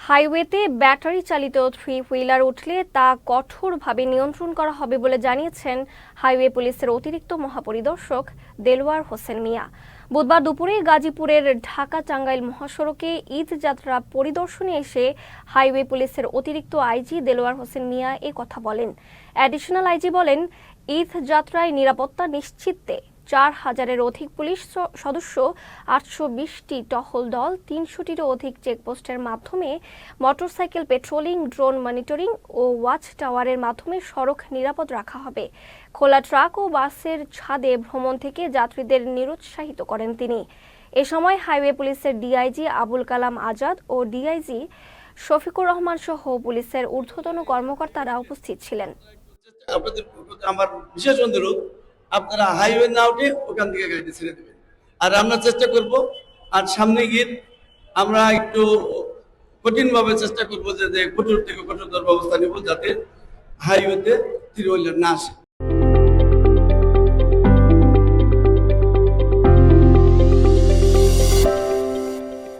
হাইওয়েতে ব্যাটারি চালিত three wheeler উঠলে তা কঠোরভাবে নিয়ন্ত্রণ করা হবে বলে জানিয়েছেন হাইওয়ে পুলিশের অতিরিক্ত মহাপরিদর্শক দেলোয়ার হোসেন মিয়া। বুধবার দুপুরে গাজীপুরের ঢাকা টাঙ্গাইল মহাসড়কে ঈদ যাত্রা পরিদর্শনে এসে হাইওয়ে পুলিশের অতিরিক্ত আইজি দেলোয়ার হোসেন মিয়া এ কথা বলেন। অ্যাডিশনাল আইজি বলেন, ঈদ যাত্রায় নিরাপত্তা নিশ্চিতে ৪,০০০-এর অধিক পুলিশ সদস্য, ৮২০টি টহল দল, ৩০০টিরও অধিক চেকপোস্টের মাধ্যমে মোটরসাইকেল পেট্রোলিং, ড্রোন মনিটরিং ও ওয়াচ টাওয়ারের মাধ্যমে সড়ক নিরাপদ রাখা হবে। খোলা ট্রাক ও বাসের ছাদে ভ্রমণ থেকে যাত্রীদের নিরুৎসাহিত করেন তিনি। এ সময় হাইওয়ে পুলিশের ডিআইজি আবুল কালাম আজাদ ও ডিআইজি শফিকুর রহমান সহ পুলিশের ঊর্ধ্বতন কর্মকর্তারা উপস্থিত ছিলেন। আমার বিশেষ অনুরোধ, আপনারা হাইওয়ে না উঠে ওখান থেকে গাড়িতে ছেড়ে দেবেন। আর আমরা চেষ্টা করব, আর সামনে গিয়ে আমরা একটু কঠিনভাবে চেষ্টা করবো যে কঠোর থেকে কঠোরতর ব্যবস্থা নেব, যাতে হাইওয়েতে থ্রি হুইলার না আসে।